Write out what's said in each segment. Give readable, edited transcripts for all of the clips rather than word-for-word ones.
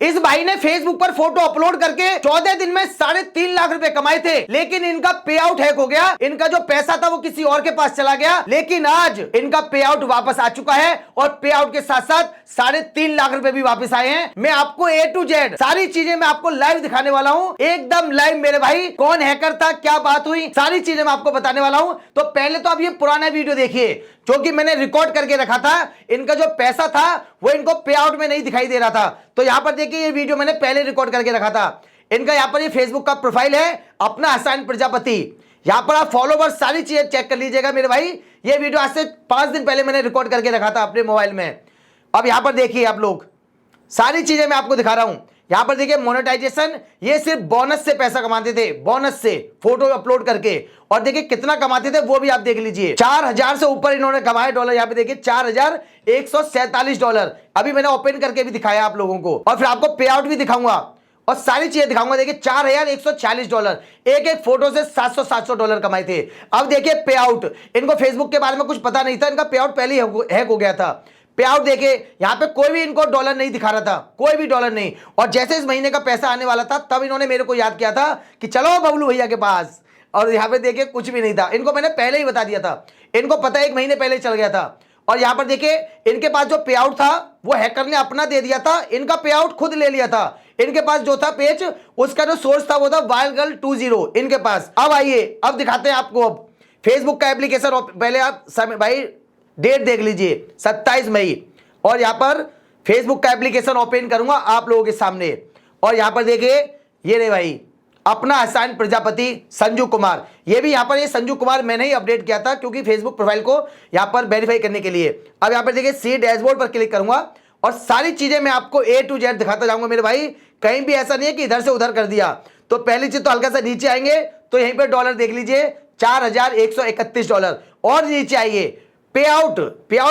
इस भाई ने फेसबुक पर फोटो अपलोड करके 14 दिन में 3.5 लाख रुपए कमाए थे, लेकिन इनका पे आउट हैक हो गया। इनका जो पैसा था वो किसी और के पास चला गया, लेकिन आज इनका पे आउट वापस आ चुका है और पे आउट के साथ साथ 3.5 लाख रुपए भी वापस आए हैं। मैं आपको A to Z सारी चीजें मैं आपको लाइव दिखाने वाला हूं, एकदम लाइव मेरे भाई। कौन हैकर था, क्या बात हुई, सारी चीजें मैं आपको बताने वाला हूं। तो पहले तो आप ये पुराना वीडियो देखिए जो कि मैंने रिकॉर्ड करके रखा था। इनका जो पैसा था वो इनको पे आउट में नहीं दिखाई दे रहा था, तो यहां पर देखिए ये वीडियो मैंने पहले रिकॉर्ड करके रखा था। इनका यहां पर ये फेसबुक का प्रोफाइल है, अपना हसन प्रजापति। यहां पर आप फॉलोवर्स सारी चीजें चेक कर लीजिएगा मेरे भाई। ये वीडियो आज से 5 दिन पहले मैंने रिकॉर्ड करके रखा था अपने मोबाइल में। अब यहां पर देखिए आप लोग, सारी चीजें मैं आपको दिखा रहा हूं। यहां पर देखिए मोनेटाइजेशन, ये सिर्फ बोनस से पैसा कमाते थे, बोनस से फोटो अपलोड करके। और देखिए कितना कमाते थे वो भी आप देख लीजिए, 4000 से ऊपर इन्होंने कमाए डॉलर। यहां पे देखिए $4147। अभी मैंने ओपन करके भी दिखाया आप लोगों को, और फिर आपको पे आउट भी दिखाऊंगा और सारी चीजें दिखाऊंगा। देखिए $4146, एक एक फोटो से $700 कमाए थे। अब देखिए पे आउट, इनको फेसबुक के बारे में कुछ पता नहीं था, इनका पे आउट पहले ही हैक हो गया था। पे आउट देखिए यहां पे कोई भी इनको डॉलर नहीं दिखा रहा था, कोई भी डॉलर नहीं। और जैसे इस महीने का पैसा आने वाला था तब इन्होंने मेरे को याद किया था कि चलो बबलू भैया के पास, और यहां पे देखिए कुछ भी नहीं था। इनको मैंने पहले ही बता दिया था, इनको पता 1 महीने पहले चल गया था। और यहां पर देखिए इनके पास जो पे आउट था वो हैकर ने अपना दे दिया था, इनका पे आउट खुद ले लिया था। इनके पास जो था पेज, उसका जो सोर्स था वो था WildGirl20 इनके पास। अब आइए अब दिखाते हैं आपको अब फेसबुक का एप्लीकेशन। पहले आप भाई डेट देख लीजिए 27 मई, और यहां पर फेसबुक का एप्लीकेशन ओपन करूंगा आप लोगों के सामने। और यहां पर देखिए ये रे भाई अपना हसन प्रजापति संजू कुमार, ये भी यहां पर ये संजू कुमार मैंने ही अपडेट किया था क्योंकि फेसबुक प्रोफाइल को यहां पर वेरीफाई करने के लिए। अब यहां पर देखिए सी डैशबोर्ड पर क्लिक करूंगा और सारी चीजें मैं आपको A to Z दिखाता जाऊंगा मेरे भाई। कहीं भी ऐसा नहीं है कि इधर से उधर कर दिया। तो पहली चीज तो हल्का सा नीचे आएंगे तो यहीं पर डॉलर देख लीजिए $4131। और नीचे आइए पे आउट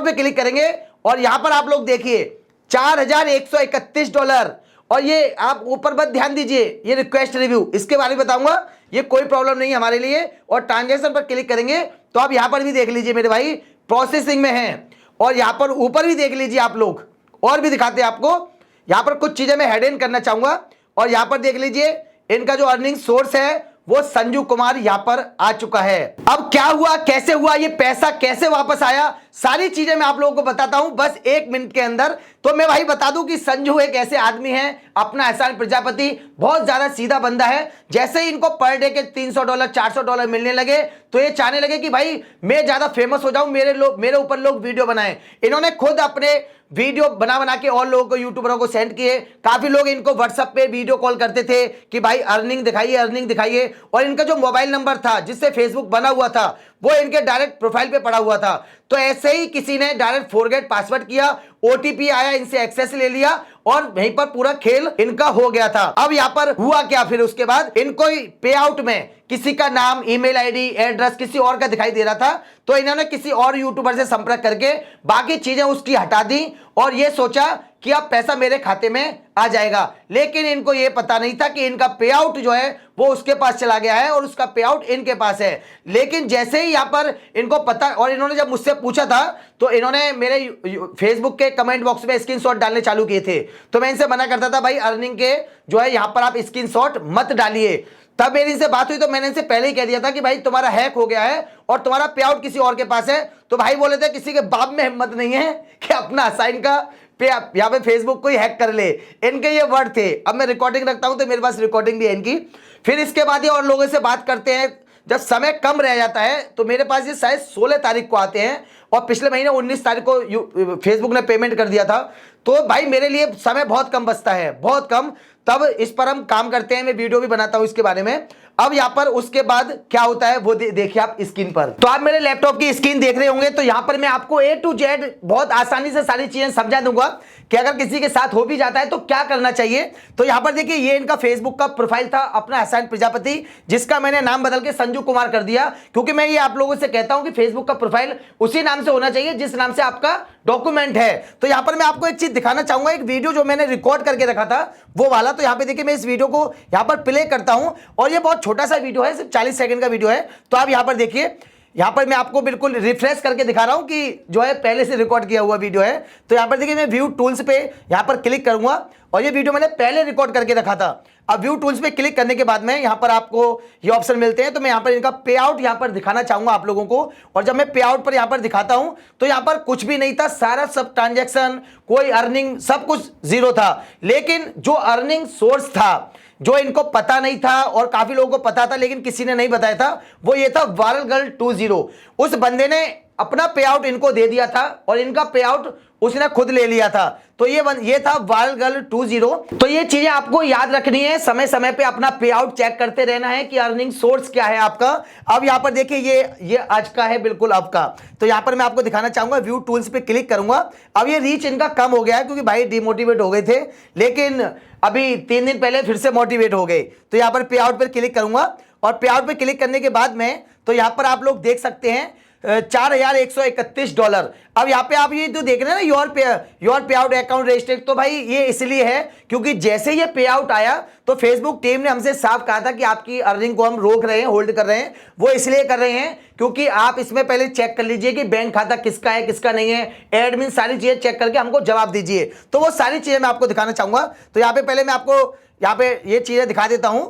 पे क्लिक करेंगे और यहां पर आप लोग देखिए $4131। और ये आप ऊपर बस ध्यान दीजिए, ये रिक्वेस्ट रिव्यू, इसके बारे में बताऊंगा, ये कोई प्रॉब्लम नहीं है हमारे लिए। और ट्रांजैक्शन पर क्लिक करेंगे तो आप यहां पर भी देख लीजिए मेरे भाई प्रोसेसिंग में है। और यहां पर ऊपर भी देख लीजिए आप लोग, और भी दिखाते हैं आपको। यहां पर कुछ चीजें मैं हेड इन करना चाहूंगा। और यहां पर देख लीजिए इनका जो अर्निंग सोर्स है वो संजू कुमार यहां पर आ चुका है। अब क्या हुआ, कैसे हुआ, ये पैसा कैसे वापस आया, सारी चीजें मैं आप लोगों को बताता हूं बस 1 मिनट के अंदर। तो मैं भाई बता दूं कि संजू एक ऐसे आदमी है, अपना हसन प्रजापति, बहुत ज्यादा सीधा बंदा है। जैसे ही इनको पर डे के $300 $400 मिलने लगे तो ये चाहने लगे कि भाई मैं ज्यादा फेमस हो जाऊं, मेरे ऊपर लोग वीडियो बनाएं। इन्होंने खुद अपने वीडियो बना के और लोगों को, यूट्यूबरों को सेंड किए। काफी लोग इनको व्हाट्सएप पे वीडियो कॉल करते थे कि भाई अर्निंग दिखाइए, अर्निंग दिखाइए। और इनका जो मोबाइल नंबर था जिससे फेसबुक बना हुआ था वो इनके डायरेक्ट प्रोफाइल पे पड़ा हुआ था। तो ऐसे ही किसी ने डायरेक्ट फॉरगेट पासवर्ड किया, OTP आया, इनसे एक्सेस ले लिया और वहीं पर पूरा खेल इनका हो गया था। अब यहां पर हुआ क्या, फिर उसके बाद इनको पे आउट में किसी का नाम, ईमेल आईडी, एड्रेस किसी और का दिखाई दे रहा था। तो इन्होंने किसी और यूट्यूबर से संपर्क करके बाकी चीजें उसकी हटा दी और ये सोचा कि अब पैसा मेरे खाते में आ जाएगा। लेकिन इनको यह पता नहीं था कि इनका पे आउट जो है वो उसके पास चला गया है और उसका पे आउट इनके पास है। लेकिन जैसे ही यहां पर इनको पता, और इन्होंने जब मुझसे पूछा था तो इन्होंने मेरे फेसबुक के कमेंट बॉक्स में स्क्रीनशॉट डालने चालू किए थे। तो मैं इनसे मना करता था भाई अर्निंग के जो है यहां पर आप स्क्रीनशॉट मत डालिए। तब मेरी इनसे बात हुई तो मैंने इनसे पहले ही कह दिया था कि भाई तुम्हारा हैक हो गया है और तुम्हारा पे आउट किसी और के पास है। तो भाई बोले थे किसी के बाप में हिम्मत नहीं है कि अपना हसन का पे यहाँ पे फेसबुक को ही हैक कर ले। इनके ये वर्ड थे। अब मैं रिकॉर्डिंग रखता हूं तो मेरे पास रिकॉर्डिंग भी है इनकी। फिर इसके बाद ये और लोगों से बात करते हैं। जब समय कम रह जाता है तो मेरे पास ये शायद 16 तारीख को आते हैं और पिछले महीने 19 तारीख को फेसबुक ने पेमेंट कर दिया था। तो भाई मेरे लिए समय बहुत कम बचता है, बहुत कम। तब इस पर हम काम करते हैं, मैं वीडियो भी बनाता हूं इसके बारे में। अब यहां पर उसके बाद क्या होता है वो देखिए आप स्क्रीन पर। तो आप मेरे लैपटॉप की स्क्रीन देख रहे होंगे। तो यहां पर मैं आपको A to Z बहुत आसानी से सारी चीजें समझा दूंगा कि अगर किसी के साथ हो भी जाता है तो क्या करना चाहिए। तो यहां पर देखिए ये इनका फेसबुक का प्रोफाइल था, अपना हसन प्रजापति, जिसका मैंने नाम बदल के संजू कुमार कर दिया क्योंकि मैं ये आप लोगों से कहता हूं कि फेसबुक का प्रोफाइल उसी नाम से होना चाहिए जिस नाम से आपका डॉक्यूमेंट है। तो यहां पर मैं आपको एक चीज दिखाना चाहूंगा, एक वीडियो जो मैंने रिकॉर्ड करके रखा था वो वाला। तो यहां पे देखिए मैं इस वीडियो को यहां पर प्ले करता हूं और ये बहुत छोटा सा वीडियो है, सिर्फ 40 सेकंड का वीडियो है। तो आप यहां पर देखिए, यहाँ पर मैं आपको बिल्कुल रिफ्रेश करके दिखा रहा हूँ कि जो है पहले से रिकॉर्ड किया हुआ वीडियो है। तो यहाँ पर देखिए मैं व्यू टूल्स पे यहाँ पर क्लिक करूंगा और ये वीडियो मैंने पहले रिकॉर्ड करके रखा था। अब व्यू टूल्स पे क्लिक करने के बाद में यहाँ पर आपको ये ऑप्शन मिलते हैं। तो मैं यहाँ पर इनका पे आउट यहाँ पर दिखाना चाहूंगा आप लोगों को। और जब मैं पे आउट पर यहाँ पर दिखाता हूँ तो यहाँ पर कुछ भी नहीं था, सारा सब ट्रांजेक्शन, कोई अर्निंग, सब कुछ जीरो था। लेकिन जो अर्निंग सोर्स था, जो इनको पता नहीं था और काफी लोगों को पता था लेकिन किसी ने नहीं बताया था, वो ये था वायरल गर्ल 20। उस बंदे ने अपना पे आउट इनको दे दिया था और इनका पे आउट उसने खुद ले लिया था। तो ये था वायरल गर्ल 20। तो ये चीजें आपको याद रखनी है, समय समय पे अपना पे आउट चेक करते रहना है कि अर्निंग सोर्स क्या है आपका। अब यहाँ पर देखिए ये आज का है, बिल्कुल अब का। तो यहाँ पर मैं आपको दिखाना चाहूंगा, व्यू टूल्स पे क्लिक करूंगा। अब ये रीच इनका कम हो गया है क्योंकि भाई डिमोटिवेट हो गए थे, लेकिन अभी 3 दिन पहले फिर से मोटिवेट हो गए। तो यहाँ पर पे आउट पर क्लिक करूंगा और पे आउट पर क्लिक करने के बाद में तो यहाँ पर आप लोग देख सकते हैं $4131। अब यहाँ पे आप ये जो देख रहे हैं ना, योर पे आउट अकाउंट रजिस्टर्ड, तो भाई ये इसलिए है क्योंकि जैसे ये पे आउट आया तो फेसबुक टीम ने हमसे साफ कहा था कि आपकी अर्निंग को हम रोक रहे हैं, होल्ड कर रहे हैं। वो इसलिए कर रहे हैं क्योंकि आप इसमें पहले चेक कर लीजिए कि बैंक खाता किसका है किसका नहीं है, एडमिन, सारी चीजें चेक करके हमको जवाब दीजिए। तो वो सारी चीजें मैं आपको दिखाना चाहूंगा। तो यहाँ पे पहले मैं आपको यहाँ पे ये चीजें दिखा देता हूं,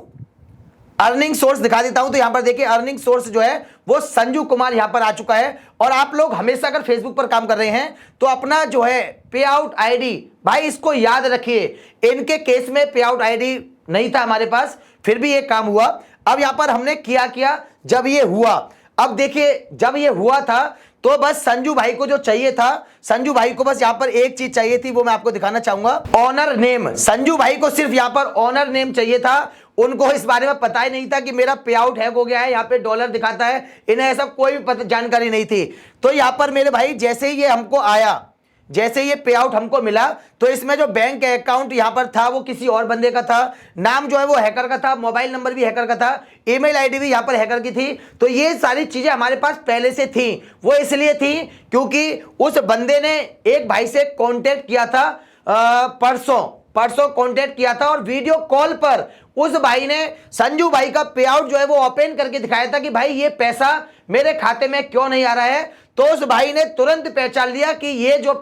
अर्निंग सोर्स दिखा देता हूं। तो यहां पर देखिए अर्निंग सोर्स जो है वो संजू कुमार यहां पर आ चुका है। और आप लोग हमेशा अगर फेसबुक पर काम कर रहे हैं तो अपना जो है पे आउट आईडी, भाई इसको याद रखिए। इनके केस में पे आउट आईडी नहीं था हमारे पास, फिर भी ये काम हुआ। अब यहां पर हमने किया जब ये हुआ, अब देखिए जब ये हुआ था तो बस संजू भाई को जो चाहिए था, संजू भाई को बस यहां पर एक चीज चाहिए थी, वो मैं आपको दिखाना चाहूंगा, ऑनर नेम। संजू भाई को सिर्फ यहां पर ऑनर नेम चाहिए था। उनको इस बारे में पता ही नहीं था कि मेरा पे आउट हैक हो गया है, यहाँ पे डॉलर दिखाता है, इन्हें ऐसा कोई भी जानकारी नहीं थी। तो यहाँ पर मेरे भाई जैसे ही ये हमको आया, जैसे ये पे आउट हमको मिला, तो इसमें जो बैंक अकाउंट यहाँ पर था वो किसी और बंदे का था, नाम जो है वो हैकर का था, मोबाइल नंबर भी हैकर का था, ईमेल आईडी भी यहाँ पर हैकर की थी। तो ये सारी चीजें हमारे पास पहले से थी। वो इसलिए थी क्योंकि उस बंदे ने एक भाई से कांटेक्ट किया था, परसों कांटेक्ट किया था और वीडियो कॉल पर उस भाई ने संजू भाई का पे आउट जो है वो ओपन करके दिखाया था कि भाई ये पैसा मेरे खाते में क्यों नहीं आ रहा है। तो उस भाई ने तुरंत पहचान लिया कि ये जो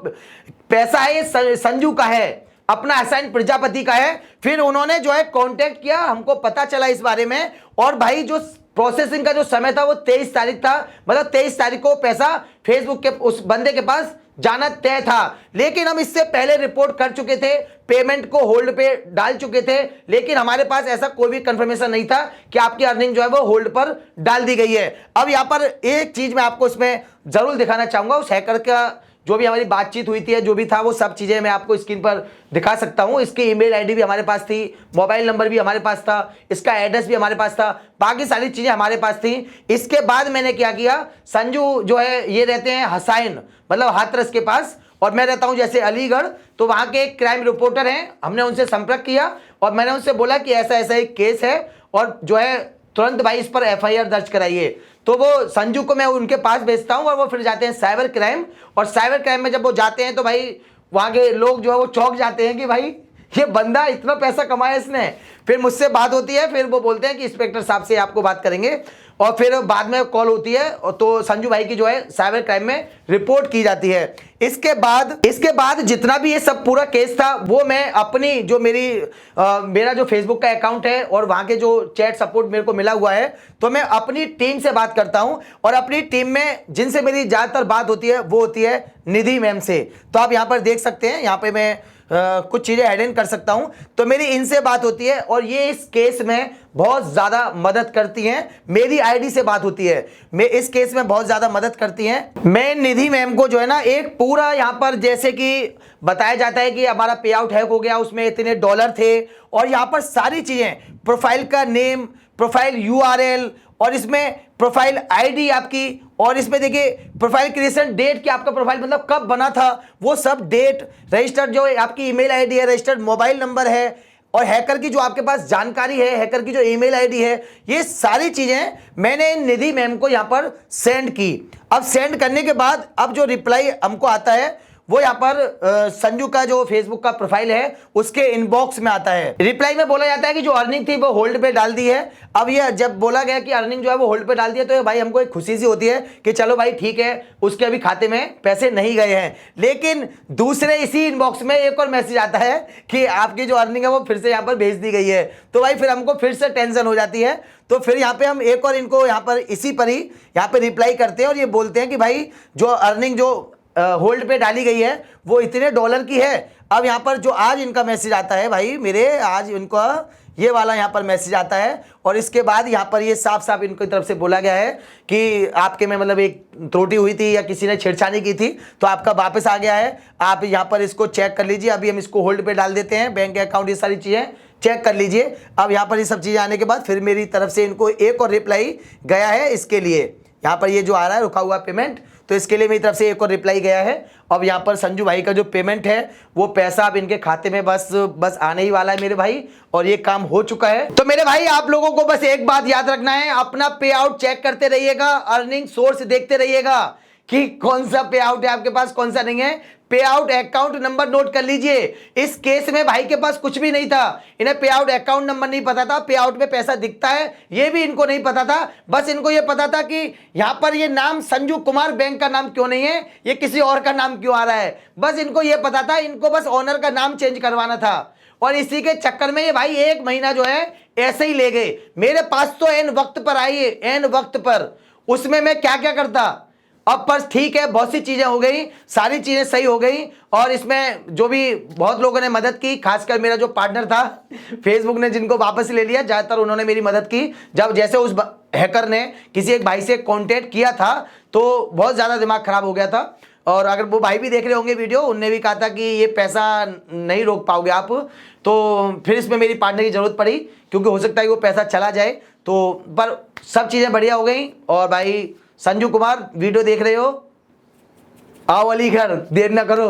पैसा है ये संजू का है, अपना असाइन प्रजापति का है। फिर उन्होंने जो है कांटेक्ट किया, हमको पता चला इस बारे में। और भाई जो प्रोसेसिंग का जो समय था वो 23 तारीख था, मतलब 23 तारीख को पैसा फेसबुक के उस बंदे के पास जाना तय था। लेकिन हम इससे पहले रिपोर्ट कर चुके थे, पेमेंट को होल्ड पे डाल चुके थे, लेकिन हमारे पास ऐसा कोई भी कंफर्मेशन नहीं था कि आपकी अर्निंग जो है वो होल्ड पर डाल दी गई है। अब यहाँ पर एक चीज मैं आपको इसमें जरूर दिखाना चाहूंगा, उस हैकर का जो भी हमारी बातचीत हुई थी, जो भी था वो सब चीजें मैं आपको स्क्रीन पर दिखा सकता हूं। इसकी ईमेल आईडी भी हमारे पास थी, मोबाइल नंबर भी हमारे पास था, इसका एड्रेस भी हमारे पास था, बाकी सारी चीजें हमारे पास थी। इसके बाद मैंने क्या किया, संजू जो है ये रहते हैं हसाइन, मतलब हाथरस के पास, और मैं रहता हूं जैसे अलीगढ़। तो वहां के एक क्राइम रिपोर्टर हैं, हमने उनसे संपर्क किया और मैंने उनसे बोला कि ऐसा ऐसा एक केस है और जो है तुरंत भाई इस पर एफआईआर दर्ज कराइए। तो वो संजू को मैं उनके पास भेजता हूं और वो फिर जाते हैं साइबर क्राइम। और साइबर क्राइम में जब वो जाते हैं तो भाई वहां के लोग जो है वो चौंक जाते हैं कि भाई ये बंदा इतना पैसा कमाया इसने। फिर मुझसे बात होती है, फिर वो बोलते हैं कि इंस्पेक्टर साहब से आपको बात करेंगे, और फिर बाद में कॉल होती है तो संजू भाई की जो है साइबर क्राइम में रिपोर्ट की जाती है। इसके बाद जितना भी ये सब पूरा केस था वो मैं अपनी जो मेरा जो फेसबुक का अकाउंट है और वहां के जो चैट सपोर्ट मेरे को मिला हुआ है, तो मैं अपनी टीम से बात करता हूं। और अपनी टीम में जिनसे मेरी ज्यादातर बात होती है वो होती है निधि मैम से। तो आप यहां पर देख सकते हैं, यहां पे मैं कुछ चीजें ऐड इन कर सकता हूं। तो मेरी इनसे बात होती है और ये इस केस में बहुत ज्यादा मदद करती हैं। मेरी आईडी से बात होती है, मैं इस केस में बहुत ज्यादा मदद करती हैं। मैं निधि मैम को जो है ना एक पूरा यहां पर जैसे कि बताया जाता है कि हमारा पे आउट हैक हो गया, उसमें इतने डॉलर थे, और यहां पर सारी चीजें, प्रोफाइल का नेम, प्रोफाइल यूआरएल, और इसमें प्रोफाइल आईडी आपकी, और इसमें देखिए प्रोफाइल क्रिएशन डेट कि आपका प्रोफाइल मतलब कब बना था, वो सब डेट, रजिस्टर्ड जो है आपकी ईमेल आईडी है, रजिस्टर्ड मोबाइल नंबर है, और हैकर की जो आपके पास जानकारी है, हैकर की जो ईमेल आईडी है, ये सारी चीजें मैंने निधि मैम को यहां पर सेंड की। अब सेंड करने के बाद अब जो रिप्लाई हमको आता है वो यहाँ पर संजू का जो फेसबुक का प्रोफाइल है उसके इनबॉक्स में आता है। रिप्लाई में बोला जाता है कि जो अर्निंग थी वो होल्ड पे डाल दी है। अब ये जब बोला गया कि अर्निंग जो है वो होल्ड पे डाल दी है, तो भाई हमको एक खुशी सी होती है कि चलो भाई ठीक है, उसके अभी खाते में पैसे नहीं गए हैं। लेकिन दूसरे इसी इनबॉक्स में एक और मैसेज आता है कि आपकी जो अर्निंग है वो फिर से यहाँ पर भेज दी गई है। तो भाई फिर हमको फिर से टेंशन हो जाती है। तो फिर यहाँ पे हम एक और इनको यहाँ पर इसी पर ही यहाँ पे रिप्लाई करते हैं और ये बोलते हैं कि भाई जो अर्निंग जो होल्ड पे डाली गई है वो इतने डॉलर की है। अब यहाँ पर जो आज इनका मैसेज आता है भाई मेरे, आज इनका ये वाला यहाँ पर मैसेज आता है और इसके बाद यहाँ पर ये साफ साफ इनकी तरफ से बोला गया है कि आपके में मतलब एक त्रुटि हुई थी या किसी ने छेड़छाड़ी की थी, तो आपका वापस आ गया है। आप यहाँ पर इसको चेक कर लीजिए। अभी हम इसको होल्ड पे डाल देते हैं, बैंक अकाउंट ये सारी चीज़ें चेक कर लीजिए। अब यहाँ पर ये सब चीज़ें आने के बाद फिर मेरी तरफ से इनको एक और रिप्लाई गया है। इसके लिए यहाँ पर ये जो आ रहा है रुका हुआ पेमेंट, तो इसके लिए मेरी तरफ से एक और रिप्लाई गया है। अब यहाँ पर संजू भाई का जो पेमेंट है वो पैसा अब इनके खाते में बस आने ही वाला है मेरे भाई, और ये काम हो चुका है। तो मेरे भाई आप लोगों को बस एक बात याद रखना है, अपना पे आउट चेक करते रहिएगा, अर्निंग सोर्स देखते रहिएगा कि कौन सा पे आउट है आपके पास, कौन सा नहीं है। पे आउट अकाउंट नंबर नोट कर लीजिए। इस केस में भाई के पास कुछ भी नहीं था, इन्हें पे आउट अकाउंट नंबर नहीं पता था, पे आउट में पैसा दिखता है ये भी इनको नहीं पता था। बस इनको ये पता था कि यहां पर ये नाम संजू कुमार बैंक का नाम क्यों नहीं है, ये किसी और का नाम क्यों आ रहा है, बस इनको ये पता था। इनको बस ओनर का नाम चेंज करवाना था और इसी के चक्कर में ये भाई 1 महीना जो है ऐसे ही ले गए। मेरे पास तो एन वक्त पर आई, एन वक्त पर, उसमें मैं क्या क्या करता। अब पर ठीक है, बहुत सी चीजें हो गई, सारी चीजें सही हो गई और इसमें जो भी बहुत लोगों ने मदद की, खासकर मेरा जो पार्टनर था फेसबुक ने, जिनको वापस ले लिया, ज्यादातर उन्होंने मेरी मदद की। जब जैसे उस हैकर ने किसी एक भाई से कांटेक्ट किया था तो बहुत ज्यादा दिमाग खराब हो गया था। और अगर वो भाई भी देख रहे होंगे वीडियो, उनने भी कहा था कि ये पैसा नहीं रोक पाओगे आप, तो फिर इसमें मेरी पार्टनर की जरूरत पड़ी क्योंकि हो सकता है कि वो पैसा चला जाए। तो पर सब चीजें बढ़िया हो गई। और भाई संजू कुमार वीडियो देख रहे हो, आओ अलीगढ़, देर ना करो।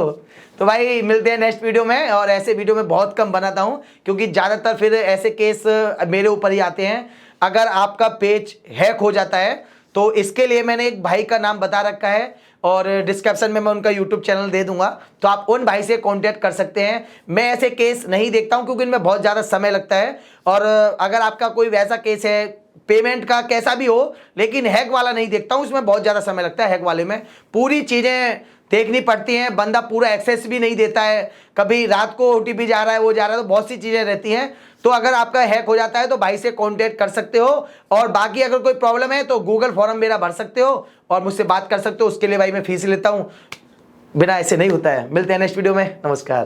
तो भाई मिलते हैं नेक्स्ट वीडियो में, और ऐसे वीडियो में बहुत कम बनाता हूं क्योंकि ज़्यादातर फिर ऐसे केस मेरे ऊपर ही आते हैं। अगर आपका पेज हैक हो जाता है तो इसके लिए मैंने एक भाई का नाम बता रखा है और डिस्क्रिप्शन में मैं उनका यूट्यूब चैनल दे दूंगा, तो आप उन भाई से कांटेक्ट कर सकते हैं। मैं ऐसे केस नहीं देखता हूं क्योंकि इनमें बहुत ज़्यादा समय लगता है। और अगर आपका कोई वैसा केस है पेमेंट का कैसा भी हो, लेकिन हैक वाला नहीं देखता हूं, इसमें बहुत ज़्यादा समय लगता है। हैक वाले में पूरी चीज़ें देखनी पड़ती हैं, बंदा पूरा एक्सेस भी नहीं देता है, कभी रात को ओटीपी जा रहा है, वो जा रहा है, तो बहुत सी चीज़ें रहती हैं। तो अगर आपका हैक हो जाता है तो भाई से कांटेक्ट कर सकते हो। और बाकी अगर कोई प्रॉब्लम है तो गूगल फॉर्म मेरा भर सकते हो और मुझसे बात कर सकते हो। उसके लिए भाई मैं फीस लेता हूँ, बिना ऐसे नहीं होता है। मिलते हैं नेक्स्ट वीडियो में, नमस्कार।